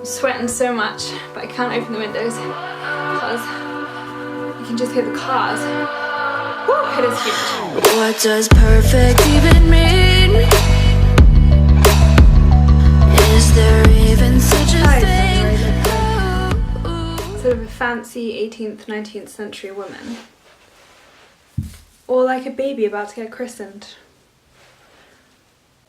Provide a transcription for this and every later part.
sweating so much, but I can't open the windows because you can just hear the cars. Woo, it is huge. What does perfect even mean? Is there even such a thing? Sort of a fancy 18th, 19th century woman. Or like a baby about to get christened.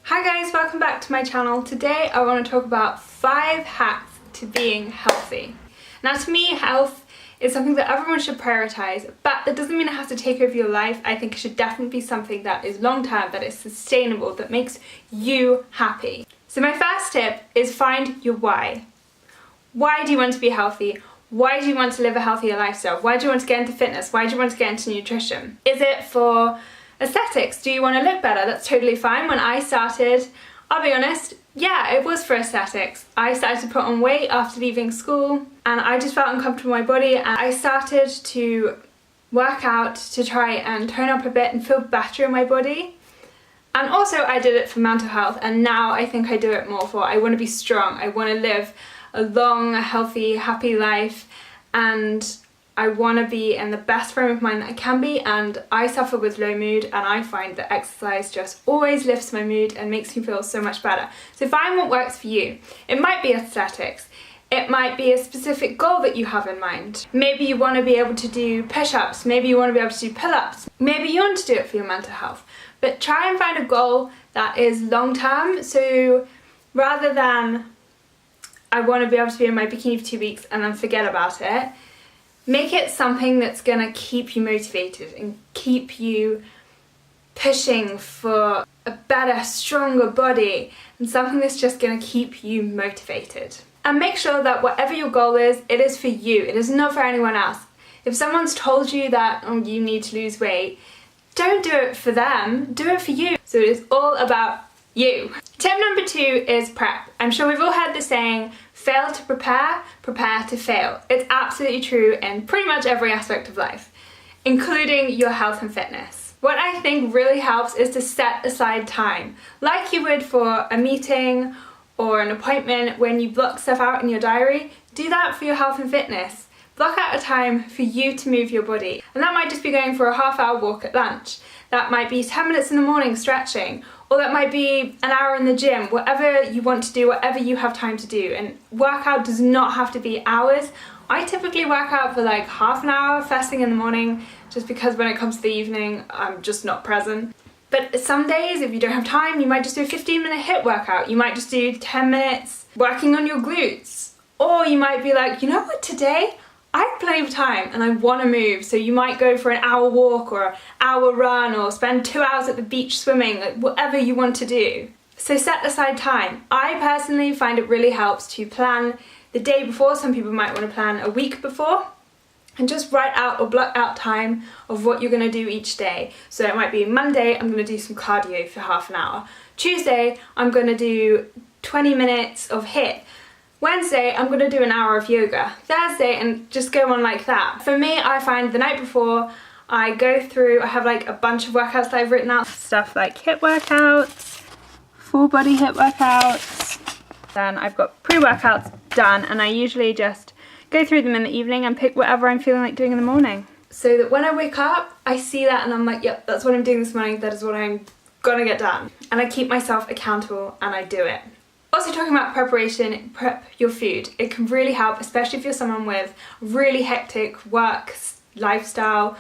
Hi guys, welcome back to my channel. Today I want to talk about 5 hacks to being healthy. Now to me, health is something that everyone should prioritize, but that doesn't mean it has to take over your life. I think it should definitely be something that is long-term, that is sustainable, that makes you happy. So my first tip is find your why. Why do you want to be healthy? Why do you want to live a healthier lifestyle? Why do you want to get into fitness? Why do you want to get into nutrition? Is it for aesthetics? Do you want to look better? That's totally fine. When I started, I'll be honest, yeah, it was for aesthetics. I started to put on weight after leaving school and I just felt uncomfortable in my body, and I started to work out to try and tone up a bit and feel better in my body. And also I did it for mental health, and now I think I do it more for I want to be strong. I want to live a long, healthy, happy life, and I want to be in the best frame of mind that I can be, and I suffer with low mood, and I find that exercise just always lifts my mood and makes me feel so much better. So find what works for you. It might be aesthetics. It might be a specific goal that you have in mind. Maybe you want to be able to do push-ups, maybe you want to be able to do pull-ups, maybe you want to do it for your mental health. But try and find a goal that is long-term, so rather than I want to be able to be in my bikini for 2 weeks and then forget about it, make it something that's going to keep you motivated and keep you pushing for a better, stronger body, and something that's just going to keep you motivated. And make sure that whatever your goal is, it is for you. It is not for anyone else. If someone's told you that you need to lose weight, don't do it for them, do it for you. So it is all about you. Tip number 2 is prep. I'm sure we've all heard the saying, fail to prepare, prepare to fail. It's absolutely true in pretty much every aspect of life, including your health and fitness. What I think really helps is to set aside time, like you would for a meeting or an appointment. When you block stuff out in your diary, do that for your health and fitness. Block out a time for you to move your body. And that might just be going for a half-hour walk at lunch. That might be 10 minutes in the morning stretching, or that might be an hour in the gym, whatever you want to do, whatever you have time to do. And workout does not have to be hours. I typically work out for like half an hour first thing in the morning, just because when it comes to the evening, I'm just not present. But some days, if you don't have time, you might just do a 15-minute HIIT workout. You might just do 10 minutes working on your glutes. Or you might be like, you know what, today I have plenty of time and I want to move, so you might go for an hour walk or an hour run or spend 2 hours at the beach swimming, like whatever you want to do. So set aside time. I personally find it really helps to plan the day before. Some people might want to plan a week before, and just write out or block out time of what you're going to do each day. So it might be Monday, I'm going to do some cardio for half an hour. Tuesday, I'm going to do 20 minutes of HIIT. Wednesday, I'm going to do an hour of yoga. Thursday, and just go on like that. For me, I find the night before, I go through, I have like a bunch of workouts that I've written out. Stuff like HIIT workouts, full body HIIT workouts. Then I've got pre-workouts done, and I usually just go through them in the evening and pick whatever I'm feeling like doing in the morning. So that when I wake up, I see that and I'm like, yep, that's what I'm doing this morning, that is what I'm gonna get done. And I keep myself accountable and I do it. Also talking about preparation, prep your food. It can really help, especially if you're someone with really hectic work lifestyle,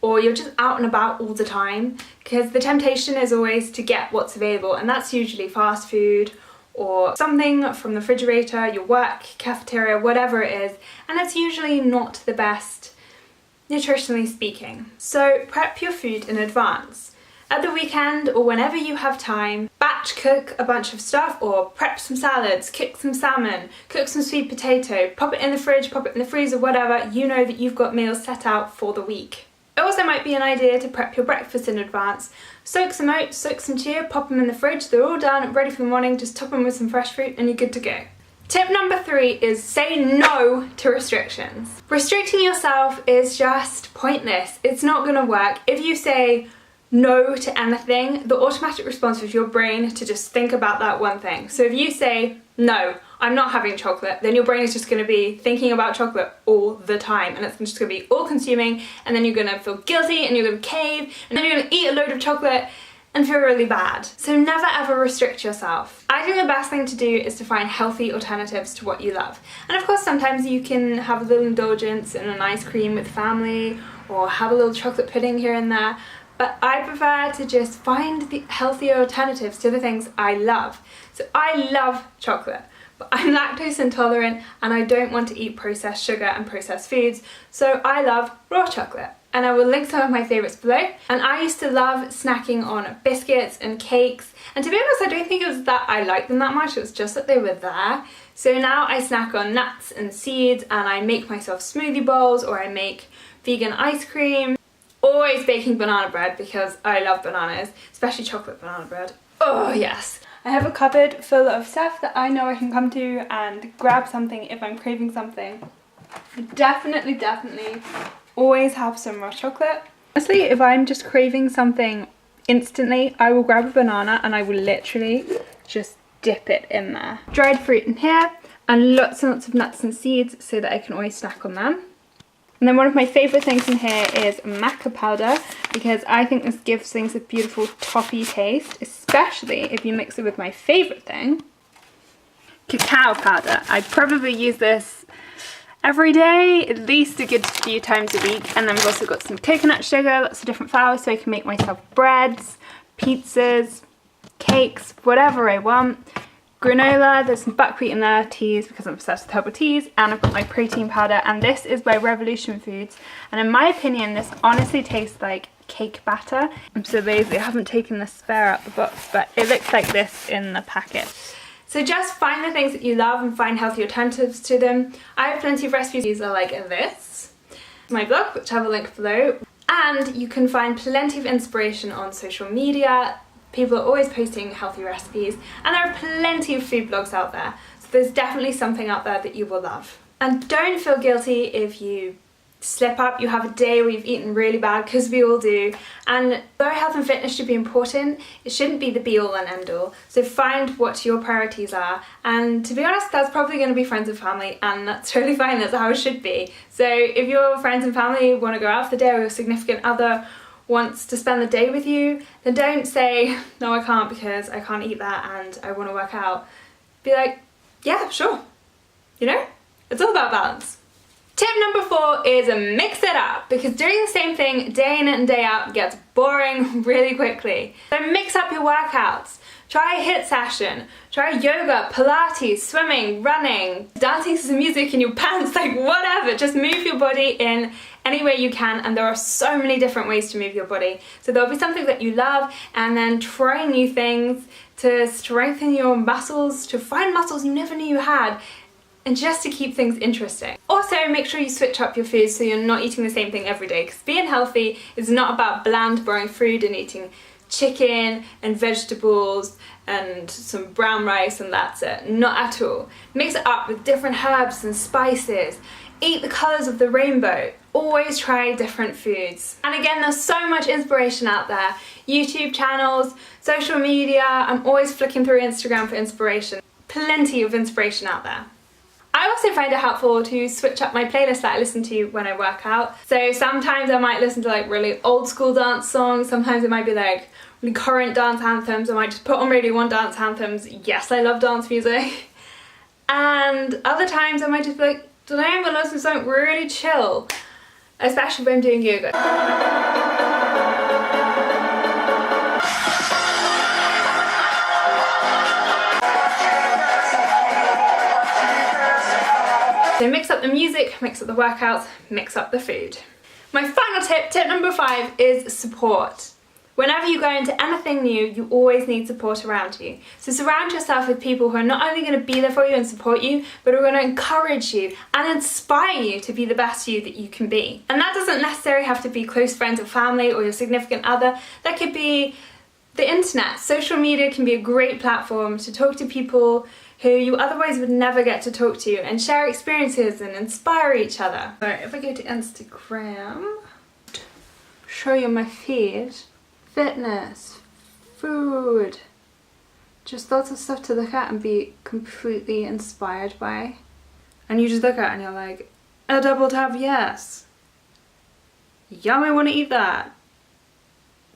or you're just out and about all the time, because the temptation is always to get what's available, and that's usually fast food or something from the refrigerator, your work cafeteria, whatever it is, and it's usually not the best nutritionally speaking. So prep your food in advance. At the weekend or whenever you have time, batch cook a bunch of stuff, or prep some salads, cook some salmon, cook some sweet potato, pop it in the fridge, pop it in the freezer, whatever. You know that you've got meals set out for the week. It also might be an idea to prep your breakfast in advance. Soak some oats, soak some chia, pop them in the fridge, they're all done, ready for the morning, just top them with some fresh fruit and you're good to go. Tip number 3 is say no to restrictions. Restricting yourself is just pointless. It's not gonna work. If you say no to anything, the automatic response of your brain to just think about that one thing. So if you say no, I'm not having chocolate, then your brain is just going to be thinking about chocolate all the time, and it's just going to be all consuming, and then you're going to feel guilty and you're going to cave, and then you're going to eat a load of chocolate and feel really bad. So never ever restrict yourself. I think the best thing to do is to find healthy alternatives to what you love. And of course sometimes you can have a little indulgence in an ice cream with family, or have a little chocolate pudding here and there, but I prefer to just find the healthier alternatives to the things I love. So I love chocolate, but I'm lactose intolerant and I don't want to eat processed sugar and processed foods, so I love raw chocolate. And I will link some of my favourites below. And I used to love snacking on biscuits and cakes, and to be honest I don't think it was that I liked them that much, it was just that they were there. So now I snack on nuts and seeds, and I make myself smoothie bowls, or I make vegan ice cream. Always baking banana bread because I love bananas, especially chocolate banana bread. Oh yes! I have a cupboard full of stuff that I know I can come to and grab something if I'm craving something. I definitely always have some raw chocolate. Honestly, if I'm just craving something instantly, I will grab a banana and I will literally just dip it in there. Dried fruit in here, and lots and lots of nuts and seeds so that I can always snack on them. And then one of my favourite things in here is maca powder, because I think this gives things a beautiful toffee taste, especially if you mix it with my favourite thing, cacao powder. I probably use this every day, at least a good few times a week. And then we've also got some coconut sugar, lots of different flours, so I can make myself breads, pizzas, cakes, whatever I want. Granola, there's some buckwheat in there, teas because I'm obsessed with herbal teas, and I've got my protein powder, and this is by Revolution Foods, and in my opinion this honestly tastes like cake batter. I'm so lazy, I haven't taken the spare out the box, but it looks like this in the packet. So just find the things that you love and find healthy alternatives to them. I have plenty of recipes. These are like this. My blog, which I have a link below. And you can find plenty of inspiration on social media. People are always posting healthy recipes, and there are plenty of food blogs out there. So there's definitely something out there that you will love. And don't feel guilty if you slip up, you have a day where you've eaten really bad, because we all do. And though health and fitness should be important, it shouldn't be the be all and end all. So find what your priorities are, and to be honest that's probably going to be friends and family, and that's totally fine, that's how it should be. So if your friends and family want to go out for the day, or your significant other wants to spend the day with you, then don't say no I can't because I can't eat that and I want to work out. Be like, yeah sure, you know, it's all about balance. Tip number 4 is mix it up, because doing the same thing day in and day out gets boring really quickly. So mix up your workouts. Try a HIIT session, try yoga, Pilates, swimming, running, dancing to some music in your pants, like whatever. Just move your body in any way you can, and there are so many different ways to move your body. So there'll be something that you love, and then try new things to strengthen your muscles, to find muscles you never knew you had, and just to keep things interesting. Also, make sure you switch up your foods so you're not eating the same thing every day, because being healthy is not about bland, boring food and eating chicken and vegetables and some brown rice and that's it. Not at all. Mix it up with different herbs and spices. Eat the colours of the rainbow. Always try different foods. And again, there's so much inspiration out there. YouTube channels, social media, I'm always flicking through Instagram for inspiration. Plenty of inspiration out there. I also find it helpful to switch up my playlist that I listen to when I work out. So sometimes I might listen to like really old school dance songs, sometimes it might be like really current dance anthems. I might just put on Radio 1 dance anthems. Yes, I love dance music. And other times I might just be like, today I'm gonna listen to something really chill, especially when I'm doing yoga. So mix up the music, mix up the workouts, mix up the food. My final tip, tip number 5, is support. Whenever you go into anything new, you always need support around you. So surround yourself with people who are not only going to be there for you and support you, but are going to encourage you and inspire you to be the best you that you can be. And that doesn't necessarily have to be close friends or family or your significant other. That could be the internet. Social media can be a great platform to talk to people who you otherwise would never get to talk to and share experiences and inspire each other. So if I go to Instagram, show you my feed, fitness, food, Just lots of stuff to look at and be completely inspired by. And you just look at it and you're like, a double tap, yes. Yum, I want to eat that.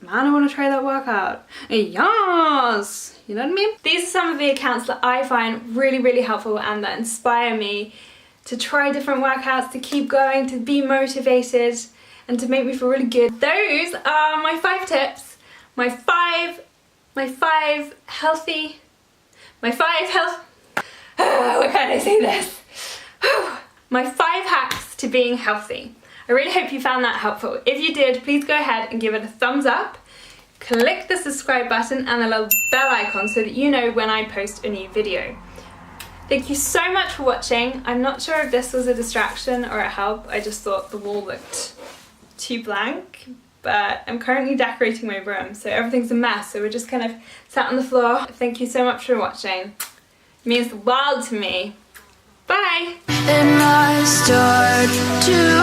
Man, I want to try that workout. Yes! You know what I mean? These are some of the accounts that I find really, really helpful and that inspire me to try different workouts, to keep going, to be motivated, and to make me feel really good. Those are my 5 tips. My five health, what can I say this? My 5 hacks to being healthy. I really hope you found that helpful. If you did, please go ahead and give it a thumbs up. Click the subscribe button and the little bell icon so that you know when I post a new video. Thank you so much for watching. I'm not sure if this was a distraction or a help. I just thought the wall looked too blank, but I'm currently decorating my room, so everything's a mess, so we're just kind of sat on the floor. Thank you so much for watching. It means the world to me. Bye! And I start to